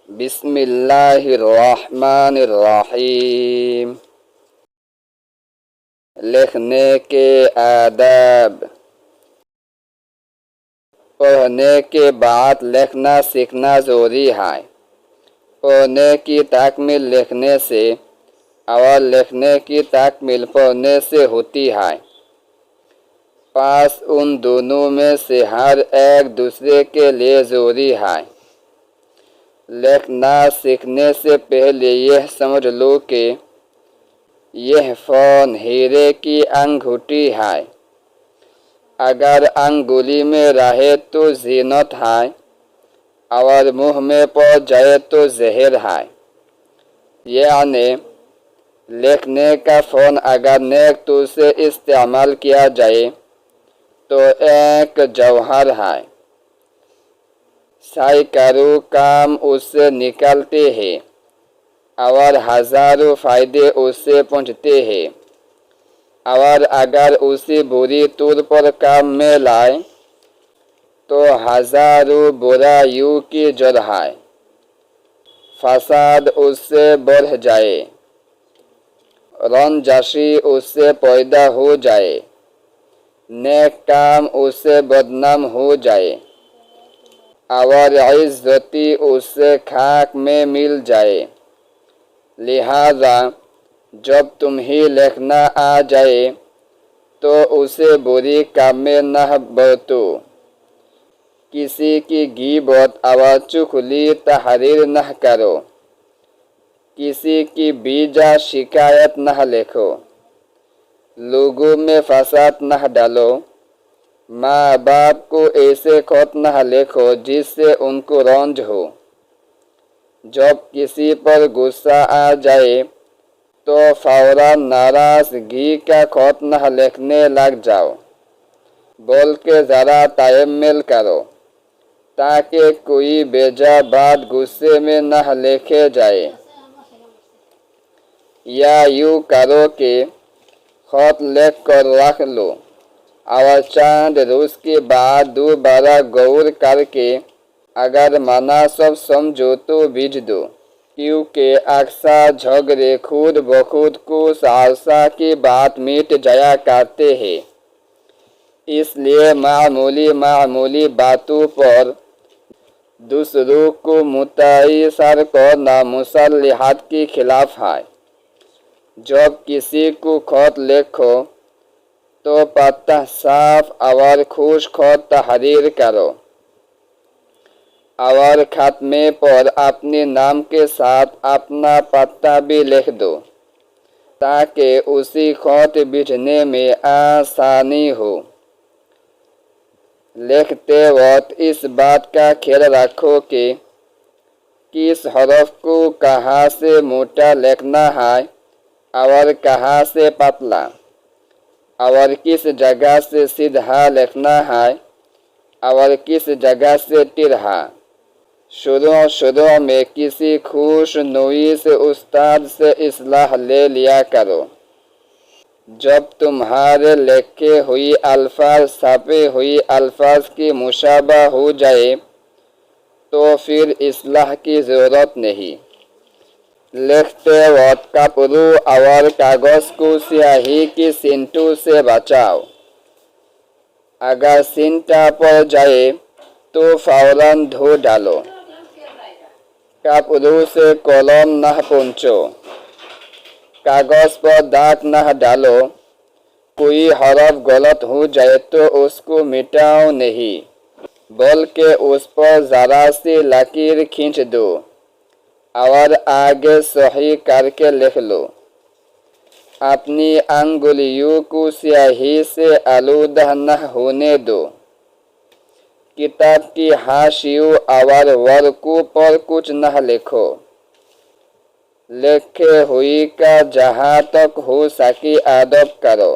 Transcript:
بسم اللہ الرحمن الرحیم۔ لکھنے کے آداب۔ پڑھنے کے بعد لکھنا سیکھنا ضروری ہے۔ پڑھنے کی تکمیل لکھنے سے اور لکھنے کی تکمیل پڑھنے سے ہوتی ہے۔ پس ان دونوں میں سے ہر ایک دوسرے کے لیے ضروری ہے۔ لکھنا سیکھنے سے پہلے یہ سمجھ لو کہ یہ فون ہیرے کی انگوٹھی ہے۔ اگر انگلی میں رہے تو زینت ہے اور منہ میں پڑ جائے تو زہر ہے۔ یعنی لکھنے کا فون اگر نیک طور سے استعمال کیا جائے تو ایک جوہر ہے۔ سینکڑوں کام اس سے نکلتے ہیں اور ہزاروں فائدے اس سے پہنچتے ہیں، اور اگر اسے بری طور پر کام میں لائے تو ہزاروں برائیوں کی جڑ ہے۔ فساد اس سے بڑھ جائے، رنجشی اس سے پیدا ہو جائے، نیک کام اس سے بدنام ہو جائے اور عزتی اس سے خاک میں مل جائے۔ لہذا جب تمہیں لکھنا آ جائے تو اسے بری کام میں نہ برتو۔ کسی کی غیبت اور چغلی تحریر نہ کرو۔ کسی کی بیجا شکایت نہ لکھو۔ لوگوں میں فساد نہ ڈالو۔ ماں باپ کو ایسے خط نہ لکھو جس سے ان کو رنج ہو۔ جب کسی پر غصہ آ جائے تو فوراً ناراضگی کا خط نہ لکھنے لگ جاؤ، بلکہ ذرا تحمل کرو تاکہ کوئی بیجا بات غصے میں نہ لکھے جائے۔ یا یوں کرو کہ خط لکھ کر رکھ لو اور چند روز کے بعد دوبارہ غور کر کے اگر مناسب سمجھو تو بھیج دو، کیونکہ اکثر جھگڑے خود بخود کچھ عرصہ کے بعد مٹ جایا کرتے ہیں۔ اس لیے معمولی باتوں پر دوسروں کو متاثر کرنا مصلحت کے خلاف ہے۔ جب کسی کو خط لکھو تو پتہ صاف اور خوش خط تحریر کرو اور خاتمے پر اپنے نام کے ساتھ اپنا پتہ بھی لکھ دو تاکہ اسی خط بھیجنے میں آسانی ہو۔ لکھتے وقت اس بات کا خیال رکھو کہ کس حرف کو کہاں سے موٹا لکھنا ہے اور کہاں سے پتلا، اور کس جگہ سے سیدھا لکھنا ہے اور کس جگہ سے ٹیڑھا۔ شروع میں کسی خوش نویس استاد سے اصلاح لے لیا کرو۔ جب تمہارے لکھے ہوئے الفاظ چھپے ہوئے الفاظ کے مشابہ ہو جائے تو پھر اصلاح کی ضرورت نہیں۔ لکھتے وقت کپڑوں اور کاغذ کو سیاہی کی سینٹوں سے بچاؤ۔ اگر سینٹا پڑ جائے تو فوراً دھو ڈالو۔ کپڑوں سے قلم نہ پونچھو۔ کاغذ پر داغ نہ ڈالو۔ کوئی حرف غلط ہو جائے تو اس کو مٹاؤ نہیں، بلکہ اس پر ذرا سی لکیر کھینچ دو اور آگے صحیح کر کے لکھ لو۔ اپنی انگلیوں کو سیاہی سے آلودہ نہ ہونے دو۔ کتاب کی حاشیوں اور ورقوں پر کچھ نہ لکھو۔ لکھے ہوئے کا جہاں تک ہو سکے ادب کرو۔